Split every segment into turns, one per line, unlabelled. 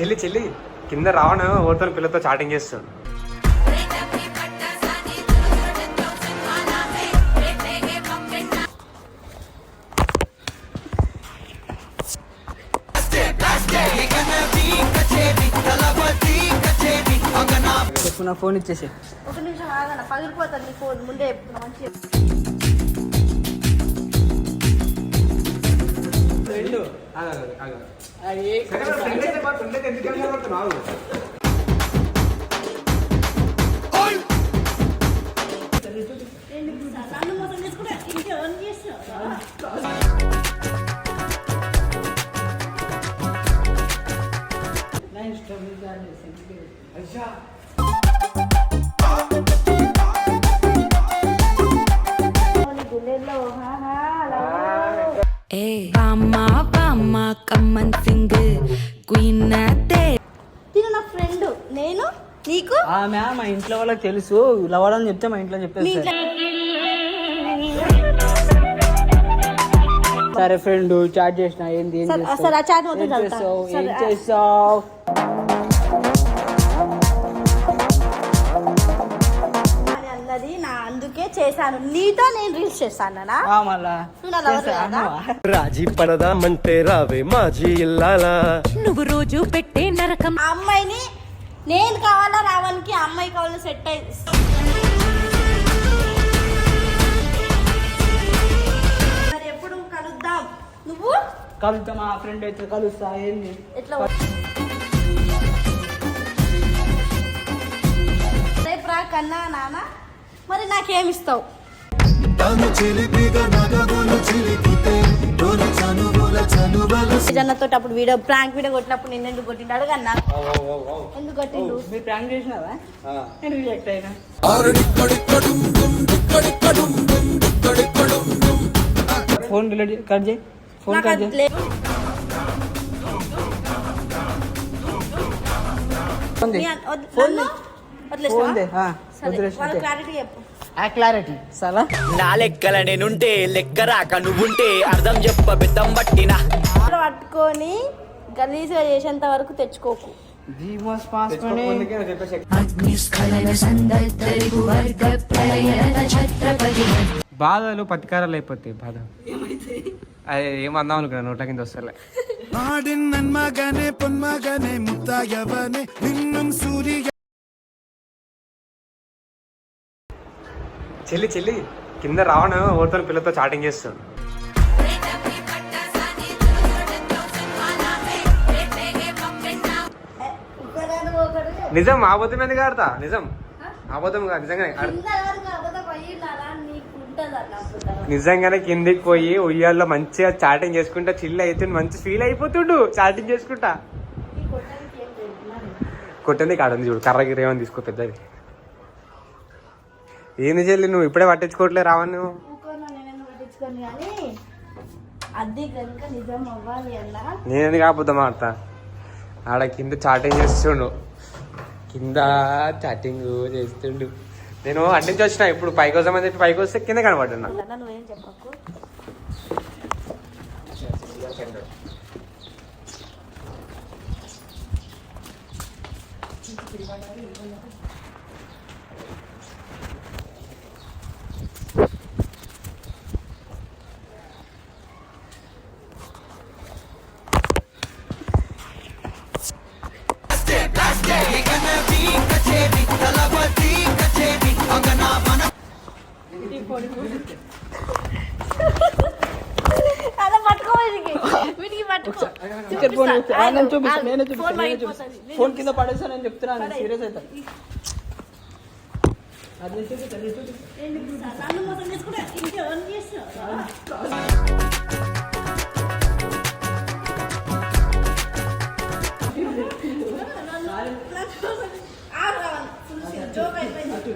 చెల్లి చెల్లి కింద రావణ ఓతో పిల్లతో చాటింగ్ చేస్తాడు.
నా ఫోన్ ఇచ్చేసి
ఒక నిమిషం ఆగన పగిలిపోతుంది నీ ఫోన్ ముందే మంచిగా నన్ను మొత్తం తీసుకుంటే ఇంకెవరిని చేస్తావు తిను నా ఫ్రెండ్ నేను నీకు
ఆమె మా ఇంట్లో వాళ్ళకి తెలుసు లవడని చెప్తే మా ఇంట్లో చెప్పేసి సరే ఫ్రెండ్ చాట్ చేసిన ఏంది ఏం చేస్తావు ఏం చేస్తావు
అన్నది నా అందుకే చేశాను నీతో నేను రీల్స్ చేస్తాను
మళ్ళా
రాజీ పడదామంటే రావే మాజీ ఇల్లాలా
నువ్వు రోజు పెట్టే నరకం
అమ్మాయిని నేను కావాలా రావడానికి అమ్మాయి కావాలా సెట్ అయి మరి ఎప్పుడు కలుద్దాం నువ్వు
కలుద్దాం మా ఫ్రెండ్ అయితే కలుస్తా ఏంది
ఎట్లా రేపు రా కన్నా నాన్న మరి నాకేమిస్తావు జన్నతో అప్పుడు వీడియో ప్రాంక్ వీడియో కొట్టినప్పుడు నిన్న ఎందుకు కొట్టిండు అడగన్నా ఎందుకు కొట్టిండు
మీరు ప్రాంక్ చేసినావా నేను రియాక్ట్ అయినా ఫోన్ రిలేట్ కట్ చేయి ఫోన్ కట్ చేయి
క్లారిటీ చెప్పు
క్లారిటీ సలా
నా లెక్కల నేనుంటే లెక్క రాక నువ్వుంటే అర్థం చెప్ప బెత్తం పట్టినా
పట్టుకొని గలీజ్గా చేసేంత వరకు తెచ్చుకోకు
బాధలు పతికారాలు అయిపోతాయి. బాధ అదే ఏమందాం అనుకున్నా నోట్ల కింద వస్తలే. చెల్లి చెల్లి కింద రావణ ఓతో పిల్లతో చాటింగ్ చేస్తాడు. నిజం అబద్ధం ఎందుకు ఆడతా నిజం అబద్ధం కాదు నిజంగానే కిందికి పోయి ఉయ్యాల్లో మంచిగా చాటింగ్ చేసుకుంటా చిల్లు అవుతుండు మంచి ఫీల్ అయిపోతుండు చాటింగ్ చేసుకుంటా. కొట్టింది కాడుంది చూడు కర్ర గిర్ర ఏమని తీసుకో పెద్దది. ఏంది చెల్లి నువ్వు ఇప్పుడే పట్టించుకోవట్లే రావని నువ్వు నేను ఎందుకు అబద్ధం ఆడతా. ఆడ కింద చాటింగ్ చేస్తుండు కింద చాటింగ్ చేస్తుండు. నేను అడ్డించి వచ్చిన ఇప్పుడు పైకి వస్తామని చెప్పి పైకి వస్తే కింద కనబడ్డా.
నువ్వేం చెప్పకు అలా పట్టుకో వీటికి పట్టుకో
ఫోన్ కింద పడేసా నేను చెప్తున్నాను సీరియస్ అవుతా.
నన్ను మొత్తం తీసుకుంటే ఇంకెవరిని చేస్తావు జోక్ అయిపోయింది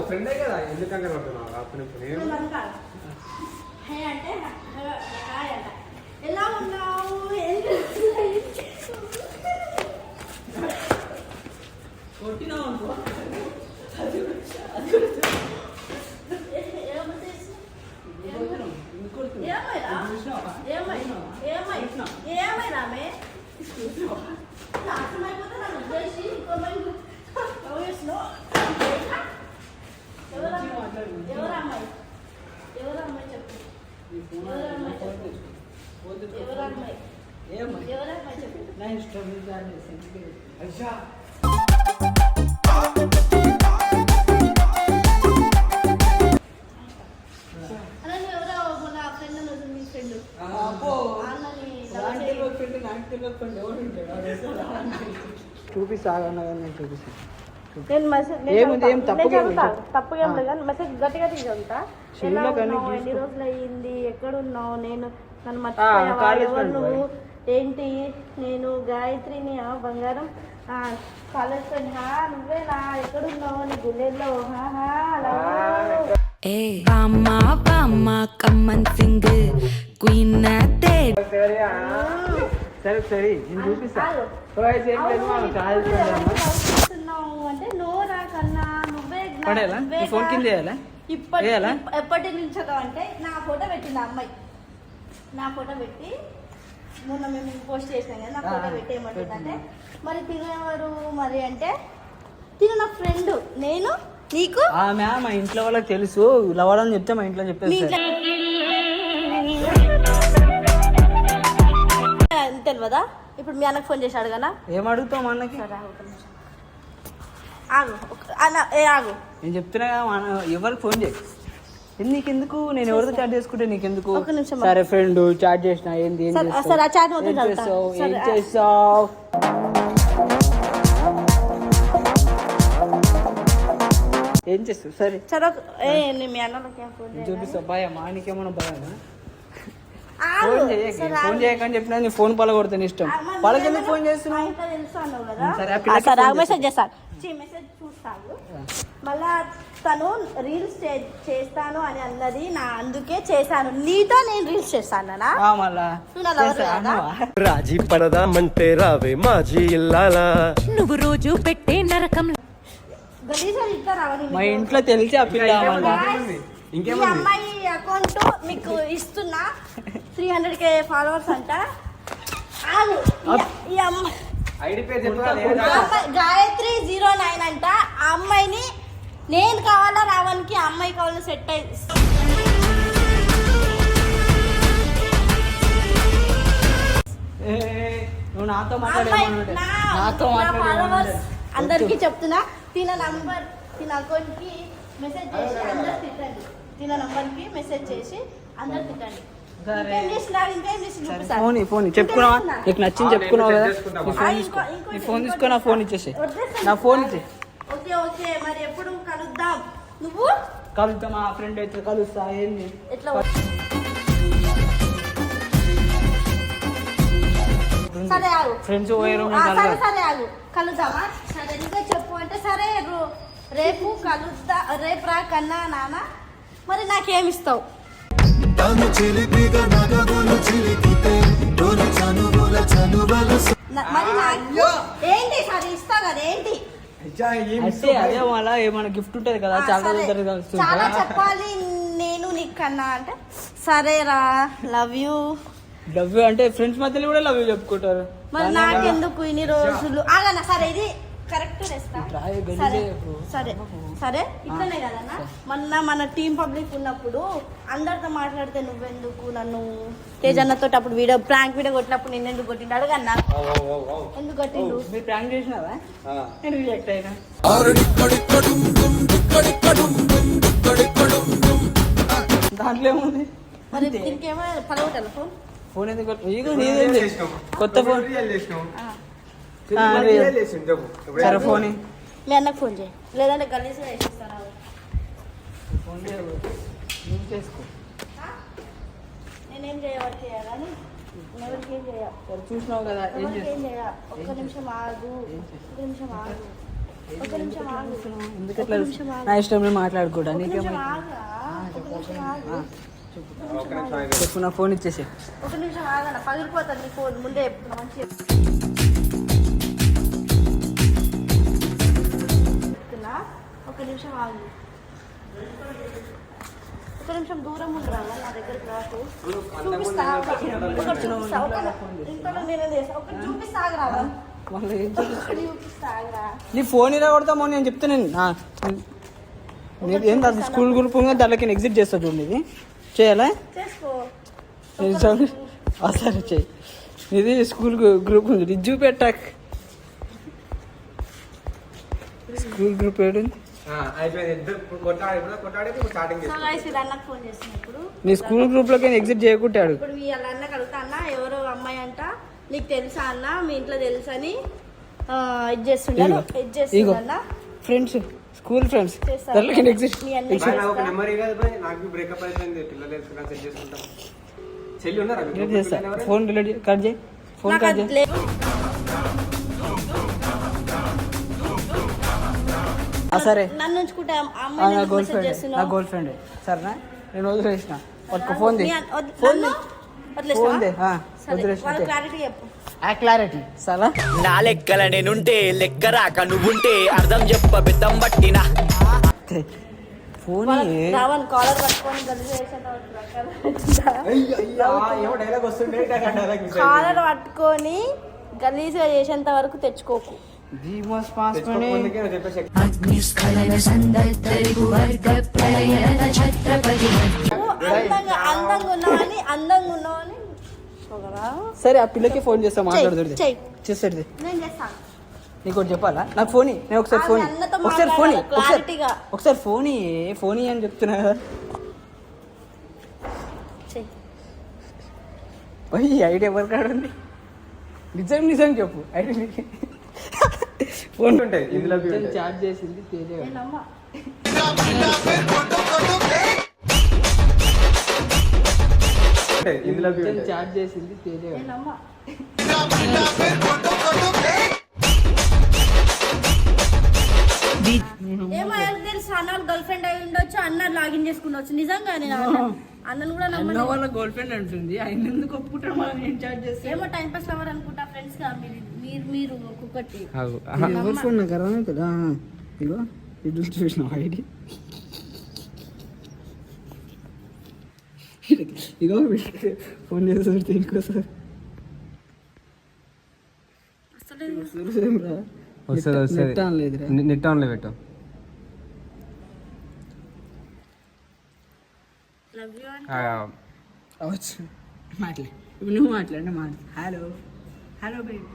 ఫ్రెండే కదా ఎందుకంటే
హే అంటే హాయ్ అంట. ఎలా ఉన్నావు?
చూపిస్తాగా నేను చూపిస్తాను.
నేను మెసేజ్
ఏముంది, ఏం తప్పుగా ఏమి
తప్పుగా ఏం లేదు కానీ మెసేజ్ గట్టిగా చదువుతా. ఎలా
చెవిలో కానీ
ఉన్నావు? ఎన్ని రోజులు అయ్యింది? ఎక్కడున్నావు? నన్ను
కాలేజ్
మర్చిపోయావా? ఎవరు
ఫ్రెండ్
నువ్వు? ఏంటి? నేను గాయత్రిని బంగారం కాలేజ్ ఫ్రెండ్. నువ్వేనా? ఎక్కడున్నావు? నీ గుండెల్లో
ఏ బామ్మ బామ్మ కమ్మన్ సింగ్ క్వీన్ నాతే
సరే సరే నేను చూపిస్తా.
అంటే నోరా కన్నా నువ్వే
పడేయాలా? నీ ఫోన్ కింద వేయాలా? వేయాలా?
ఎప్పటి నుంచో అంటే నా ఫోటో పెట్టింది ఆ అమ్మాయి. నా ఫోటో పెట్టి మొన్న మేము పోస్ట్ చేసినాం కదా, నా ఫోటో పెట్టేయమంటుందంటే మరి తిను ఎవరు మరి అంటే తిను నా ఫ్రెండ్. నేను నీకు
ఆమె మా ఇంట్లో వాళ్ళకి తెలుసు. లవర్ అని చెప్తే మా ఇంట్లో చెప్పేసి
తెలియదా? ఇప్పుడు మీ అన్నకు ఫోన్ చేశాడు కదా.
ఏం అడుగుతావు మా అన్నకి?
ఆగు ఆగు.
నేను చెప్తున్నా కదా, ఎవరికి ఫోన్ చేయి. నీకెందుకు? నేను ఎవరితో చాట్ చేసుకుంటే నీకెందుకు?
ఒక నిమిషం.
సరే ఫ్రెండ్ చాట్ చేసిన ఏంది ఏం
సరే, ఆ చాట్ మొత్తం చదువుతా.
ఏం చేస్తావు? ఏం చేస్తావు? సరే
సరే మీ అన్నకి ఫోన్
చూపిస్తా. భయం నీకేమన్నా భయమా?
ఆగు.
ఫోన్ చేయక ఫోన్ చేయకని చెప్పినా నీ ఫోన్ పలగొడతాను ఇష్టం. వాళ్ళకి ఎందుకు ఫోన్ చేస్తున్నావు?
తెలుసు అన్నావు కదా.
సరే ఆ పిల్లకి
సరే
ఫోన్
మెసేజ్ చేస్తాను. మెసేజ్ చూస్తాను. మళ్ళా తను రీల్స్ చేస్తాను అని అన్నది, అందుకే చేశాను. నీతో నేను రీల్స్ చేస్తాను.
మళ్ళా
రాజీ పడదామంటే రావే మాజీ ఇల్లాలా.
నువ్వు రోజు పెట్టే నరకం
మా ఇంట్లో తెలిసి ఆ పిల్ల మళ్ళా
ఈ అమ్మాయి అకౌంట్ మీకు ఇస్తున్నా. 300K ఫాలోవర్స్ అంట. ఆగు. ఈ అమ్మాయి గాయత్రి 09 అంట. ఆ అమ్మాయిని నేను కావాలా రావడానికి ఆ అమ్మాయి కావాలని సెట్ అయ్యి
నువ్వు నాతో మాట్లాడే
అందరికి చెప్తున్నా. తిన నంబర్ తిన అకౌంట్ కి మెసేజ్ చేసి అందరు తిట్టండి. తిన నంబర్ కి మెసేజ్ చేసి అందరు తిట్టండి.
ఫోన్ చెప్పుకున్నావా? నీకు నచ్చింది చెప్పుకున్నావు కదా. నీ ఫోన్ తీసుకో, నా ఫోన్ ఇచ్చేసి. నా ఫోన్ ఇచ్చే.
Okay okay. మరి ఎప్పుడు కలుద్దాం? నువ్వు
కలుద్దాం. మా ఫ్రెండ్ అయితే కలుస్తా. ఏంది
ఎట్లా? సరే ఆగు.
ఫ్రెండ్స్
సరే ఆగు. కలుద్దామా? సరే ఇంకా చెప్పు అంటే సరే రేపు కలుద్దా. రేపు రా కన్నా నాన్న. మరి నాకేమిస్తావు? మరి నాకు ఏంటి? సరే ఇస్తా కదా. ఏంటి
అదే మళ్ళా ఏమైనా గిఫ్ట్ ఉంటది కదా.
చాలా చెప్పాలి నేను నీకు కన్నా అంటే సరేరా లవ్ యూ.
లవ్ యూ అంటే ఫ్రెండ్స్ మధ్యలో కూడా లవ్ యూ చెప్పుకుంటారు.
మరి నాకెందుకు ఇన్ని రోజులు ఆగనా? సరే ఇది కరెక్ట్ తెస్తా. సరే సరే ఇట్లనే కదన్నా. మన టీం పబ్లిక్ ఉన్నప్పుడు అందరితో మాట్లాడితే నువ్వెందుకు నన్ను తేజన్నతో అప్పుడు వీడియో ప్రాంక్ వీడియో కొట్టినప్పుడు నిన్ను ఎందుకు కొట్టిండు అడగన్నా? ఎందుకు కొట్టిండు?
మీరు ప్రాంక్ చేసినావా? నేను రియాక్ట్ అయినా. దాంట్లో ఏముంది?
మరి దీనికేమో పలగొట్టాలి ఫోన్.
ఫోన్ ఎందుకు కొత్త ఫోన్? సరే ఫోన్
మీ అన్నకు ఫోన్ చేయి, లేదంటే గలీజ్గా వేసిస్తాను.
ఫోన్ చేసుకో.
నేనేం చేయవచ్చు చేయాలని ఎవరికి ఏం చేయ.
చూసినావు కదా.
ఏం చేయ. ఒక్క నిమిషం ఆగు. ఒక్క నిమిషం ఆగు. ఒక్క నిమిషం ఆగు.
ఎందుకు నా ఇష్టం మాట్లాడుకోవడా? నీకేమో చెప్పు నా ఫోన్ ఇచ్చేసి.
ఒక నిమిషం ఆగన, పగిలిపోతుంది నీ ఫోన్. ముందే చెప్తున్నా, మంచిగా చెప్తున్నా. ఒక నిమిషం ఆగు, ఒక నిమిషం దూరం ఉండరా, నా దగ్గరికి రాకు. చూపిస్తా, ఇంట్లో నేనే చేస్తా. ఒకటి చూపిస్తా, ఆగరా.
నీ ఫోన్ ఇలా కొడతామో నేను చెప్తే నేను ఏంటి అది స్కూల్ గ్రూప్ దాంట్లోకి ఎగ్జిట్ చేస్తా చూడండి. ఇది చేయాలా?
చేసుకో.
సరే చెయ్యి. ఇది స్కూల్ గ్రూప్ ఉంది, ఇది చూపెట్టాక స్కూల్ గ్రూప్ ఏడు నీ స్కూల్ గ్రూప్ లోకి ఎగ్జిట్ చేయకుంటాడు.
ఇప్పుడు మీ అన్నకి అడుగుతా, అన్న ఎవరో అమ్మాయి అంట, నీకు తెలుసా అన్న, మీ ఇంట్లో తెలుసా అని ఇది చేస్తుంటాను. ఇది చేస్తున్నా
ఫ్రెండ్స్, స్కూల్ ఫ్రెండ్స్ దాంట్లోకి ఎగ్జిట్. ఫోన్ రిలేట్ కట్ చేయి, ఫోన్ కట్ చేయి. సరే
నన్ను ఉంచుకుంటా,
నా గర్ల్ ఫ్రెండ్ సరేనా, నేను వదిలేసిన. ఫోన్
క్లారిటీ చెప్పు.
క్లారిటీ సలా
నా లెక్కల నేనుంటే లెక్క రాక నువ్వుంటే అర్థం చెప్ప బెత్తం పట్టినా.
ఫోన్
కాలర్ పట్టుకొని కాలర్ పట్టుకొని గలీజ్గా చేసేంత వరకు తెచ్చుకోకు. అందంగా ఉన్నావని
సరే ఆ పిల్లకి ఫోన్ చేస్తా, మాట్లాడుతుంది చేస్తాడు.
నేను చేస్తాను.
నీకు ఒకటి చెప్పాలా? నాకు ఫోన్ నేను ఒకసారి ఫోన్ ఒకసారి ఫోన్ అని చెప్తున్నా కదా. ఐడియా ఎవరి కాడ ఉంది? నిజం చెప్పు. ఐడియా ఫోన్ ఉంటుంది, ఇందులో చార్జ్ చేసింది చార్జ్ చేసింది
ఏమో తెలుసు, అన్న గర్ల్ ఫ్రెండ్ అయి ఉండొచ్చు, అన్న లాగిన్ చేసుకుని నిజంగా అన్నను కూడా
అన్న వాళ్ళ గర్ల్ ఫ్రెండ్ అంటుంది. ఆయన ఎందుకు ఒప్పుకుంటారు? మనం ఏం చార్జ్ చేస్తాం?
ఏమో టైం పాస్ లవర్ అనుకుంటా, ఫ్రెండ్స్ గా మీరు ఒక్కొక్కటి.
ఎవరు ఫోన్ నాకు అర్థం కదా. ఇగో ఇది చూసిన ఐడి, ఇగో ఫోన్ చేస్తే ఇంకోసారి
నెట్ ఆన్లో పెట్టు.
మాట్లాడు, ఇప్పుడు నువ్వు మాట్లాడి హలో హలో బేబీ.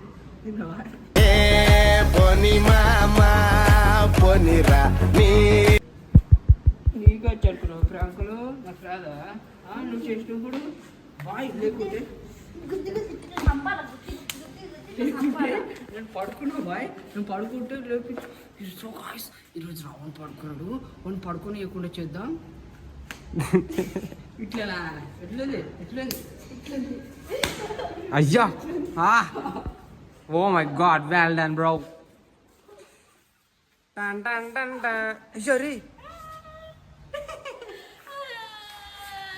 నీకు వచ్చాడు ఫ్రాంకులు, నాకు రాదా? నువ్వు చేసినప్పుడు బాయ్ లేకుంటే నేను పడుకున్నావు బాయ్, నేను పడుకుంటే లేపి సో గాయ్స్ ఈరోజు రావణ్ పడుకున్నాడు, వాడిని పడుకొని ఇవ్వకుండా చేద్దాం. ఇట్లా
అయ్యా, oh my God, well done bro.
సరే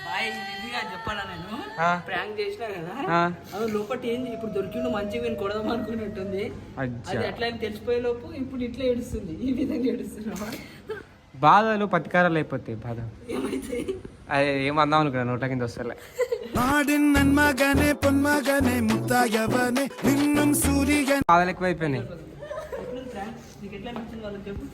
బాయ్, ఇదిగా చెప్పాలా, నేను ప్రాంక్ చేసినా కదా, అది లోపటి ఏంది ఇప్పుడు దొరికిండు, మంచిగా నేను కొడదాం అనుకున్నట్టుంది. అది ఎట్లా అని తెలిసిపోయే లోపు ఇప్పుడు ఇట్లా ఏడుస్తుంది, ఈ విధంగా ఏడుస్తున్నా.
బాధలు పతికారాలు అయిపోతాయి. బాధ అదే ఏమందాం అనుకున్నా, నోట కింద వస్తలే. బాధలు ఎక్కువైపోయినాయి.
నీకు ఎట్లా అనిపించింది వాళ్ళకి చెప్పు.